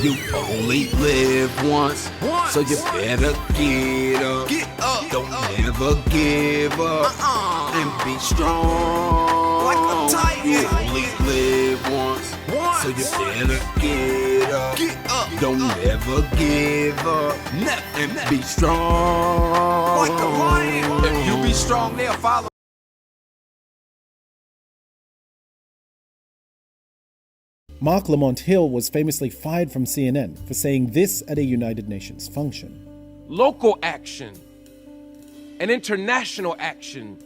You only live once, so you better get up. Don't never give up, and be strong. Like a titan. You only live once, so you better get up. Don't never give up, and be strong. Like a lion. If you be strong, they'll follow. Marc Lamont Hill was famously fired from CNN for saying this at a United Nations function. Local action and international action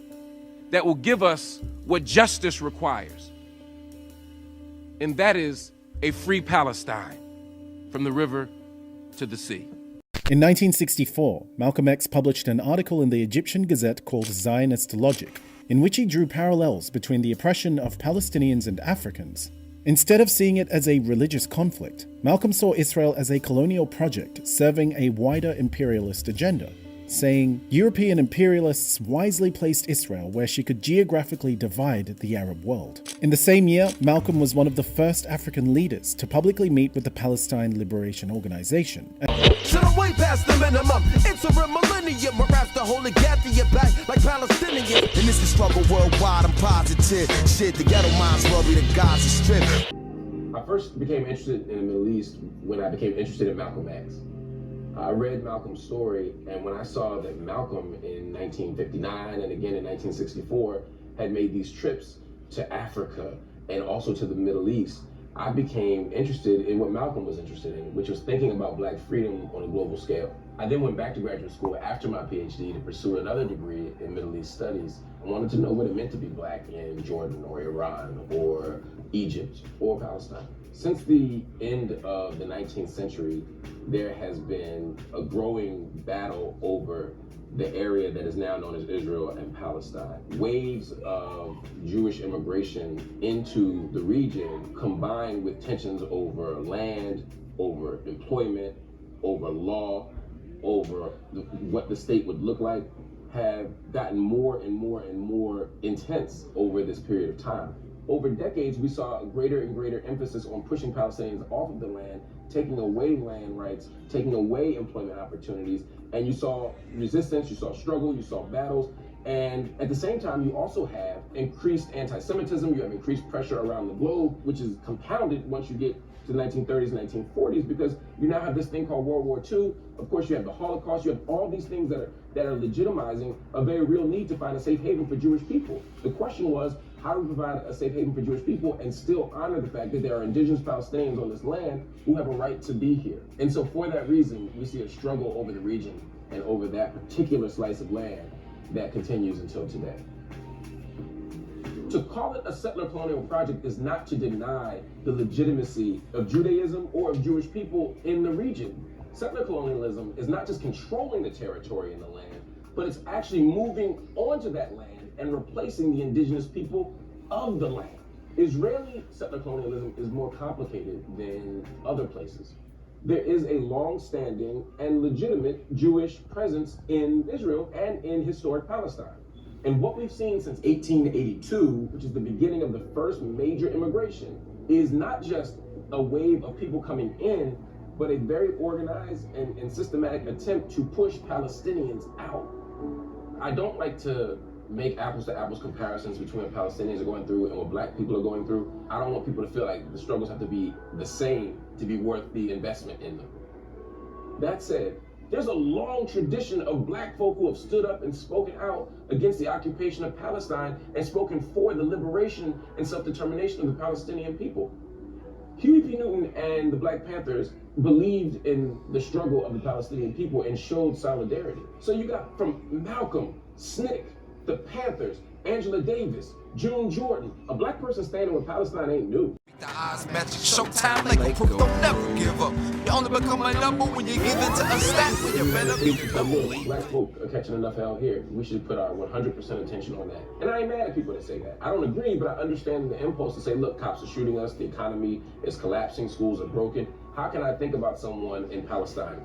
that will give us what justice requires. And that is a free Palestine from the river to the sea. In 1964, Malcolm X published an article in the Egyptian Gazette called Zionist Logic, in which he drew parallels between the oppression of Palestinians and Africans. Instead of seeing it as a religious conflict, Malcolm saw Israel as a colonial project serving a wider imperialist agenda, saying European imperialists wisely placed Israel where she could geographically divide the Arab world. In the same year, Malcolm was one of the first African leaders to publicly meet with the Palestine Liberation Organization. Should I way past the minimum? Interim millennium, my raps to hold it gather your back like Palestinian. And this is struggle worldwide, I'm positive. Shit, the ghetto minds worry the Gaza Strip. I first became interested in the Middle East when I became interested in Malcolm X. I read Malcolm's story, and when I saw that Malcolm in 1959 and again in 1964 had made these trips to Africa and also to the Middle East, I became interested in what Malcolm was interested in, which was thinking about Black freedom on a global scale. I then went back to graduate school after my PhD to pursue another degree in Middle East studies. I wanted to know what it meant to be Black in Jordan or Iran or Egypt or Palestine. Since the end of the 19th century, there has been a growing battle over the area that is now known as Israel and Palestine. Waves of Jewish immigration into the region, combined with tensions over land, over employment, over law, over what the state would look like, have gotten more and more and more intense over this period of time. Over decades, we saw a greater and greater emphasis on pushing Palestinians off of the land, taking away land rights, taking away employment opportunities, and you saw resistance, you saw struggle, you saw battles, and at the same time, you also have increased anti-Semitism, you have increased pressure around the globe, which is compounded once you get to the 1930s, 1940s, because you now have this thing called World War II. Of course, you have the Holocaust, you have all these things that are legitimizing a very real need to find a safe haven for Jewish people. The question was, how do we provide a safe haven for Jewish people and still honor the fact that there are indigenous Palestinians on this land who have a right to be here? And so for that reason, we see a struggle over the region and over that particular slice of land that continues until today. To call it a settler colonial project is not to deny the legitimacy of Judaism or of Jewish people in the region. Settler colonialism is not just controlling the territory and the land, but it's actually moving onto that land and replacing the indigenous people of the land. Israeli settler colonialism is more complicated than other places. There is a long-standing and legitimate Jewish presence in Israel and in historic Palestine. And what we've seen since 1882, which is the beginning of the first major immigration, is not just a wave of people coming in, but a very organized and systematic attempt to push Palestinians out. I don't like to make apples to apples comparisons between what Palestinians are going through and what Black people are going through. I don't want people to feel like the struggles have to be the same to be worth the investment in them. That said, there's a long tradition of Black folk who have stood up and spoken out against the occupation of Palestine and spoken for the liberation and self-determination of the Palestinian people. Huey P. Newton and the Black Panthers believed in the struggle of the Palestinian people and showed solidarity. So you got from Malcolm, SNCC, the Panthers, Angela Davis, June Jordan. A Black person standing with Palestine ain't new. The eyes magic, showtime, like proof, don't never give up. You only become a number when you give it to a stat, when you better be Black folk are catching enough hell here. We should put our 100% attention on that. And I ain't mad at people that say that. I don't agree, but I understand the impulse to say, look, cops are shooting us, the economy is collapsing, schools are broken. How can I think about someone in Palestine?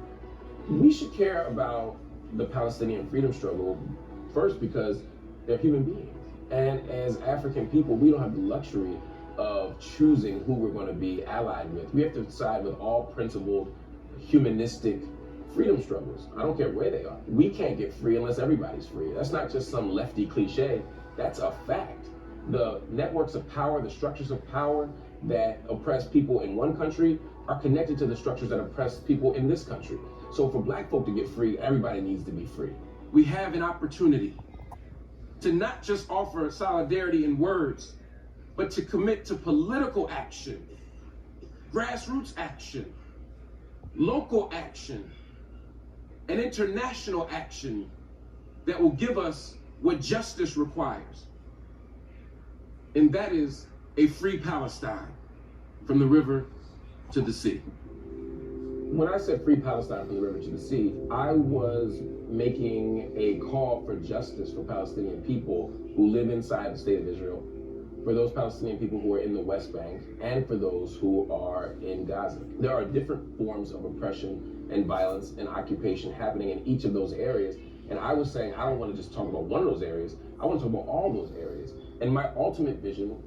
We should care about the Palestinian freedom struggle first because they're human beings. And as African people, we don't have the luxury of choosing who we're going to be allied with. We have to side with all principled, humanistic freedom struggles. I don't care where they are. We can't get free unless everybody's free. That's not just some lefty cliche. That's a fact. The networks of power, the structures of power that oppress people in one country are connected to the structures that oppress people in this country. So for black folk to get free, everybody needs to be free. We have an opportunity to not just offer solidarity in words, but to commit to political action, grassroots action, local action, and international action that will give us what justice requires. And that is a free Palestine from the river to the sea. When I said free Palestine from the river to the sea, I was making a call for justice for Palestinian people who live inside the state of Israel, for those Palestinian people who are in the West Bank, and for those who are in Gaza. There are different forms of oppression and violence and occupation happening in each of those areas. And I was saying, I don't want to just talk about one of those areas, I want to talk about all those areas. And my ultimate vision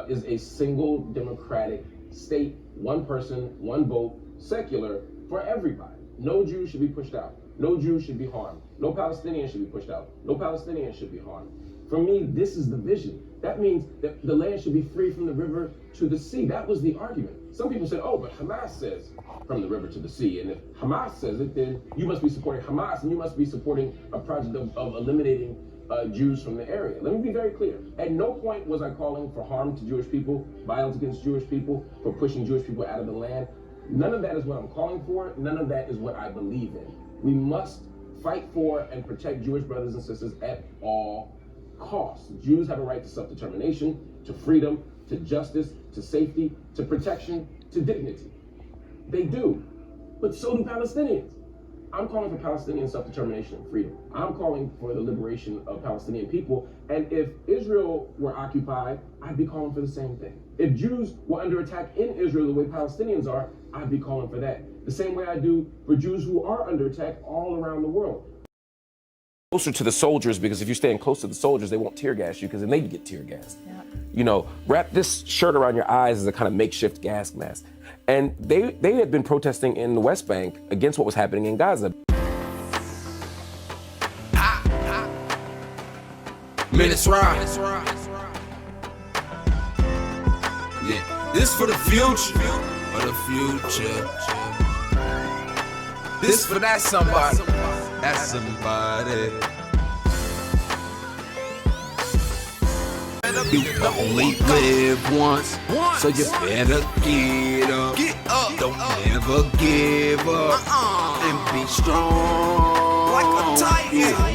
is a single democratic state, one person, one vote, secular, for everybody. No Jew should be pushed out. No Jew should be harmed. No Palestinian should be pushed out. No Palestinian should be harmed. For me, this is the vision. That means that the land should be free from the river to the sea. That was the argument. Some people said, oh, but Hamas says from the river to the sea. And if Hamas says it, then you must be supporting Hamas and you must be supporting a project of eliminating Jews from the area. Let me be very clear. At no point was I calling for harm to Jewish people, violence against Jewish people, for pushing Jewish people out of the land. None of that is what I'm calling for. None of that is what I believe in. We must fight for and protect Jewish brothers and sisters at all costs. Jews have a right to self-determination, to freedom, to justice, to safety, to protection, to dignity. They do, but so do Palestinians. I'm calling for Palestinian self-determination and freedom. I'm calling for the liberation of Palestinian people. And if Israel were occupied, I'd be calling for the same thing. If Jews were under attack in Israel the way Palestinians are, I'd be calling for that. The same way I do for Jews who are under attack all around the world. Closer to the soldiers, because if you're staying close to the soldiers, they won't tear gas you because then they get tear gassed. Yeah. You know, wrap this shirt around your eyes as a kind of makeshift gas mask. And they had been protesting in the West Bank against what was happening in Gaza. Minutes ride. Yeah, this for the future, for the future. This for that somebody, that's somebody. You only live once, so you better get up. Don't never give up, and be strong. Like a titan.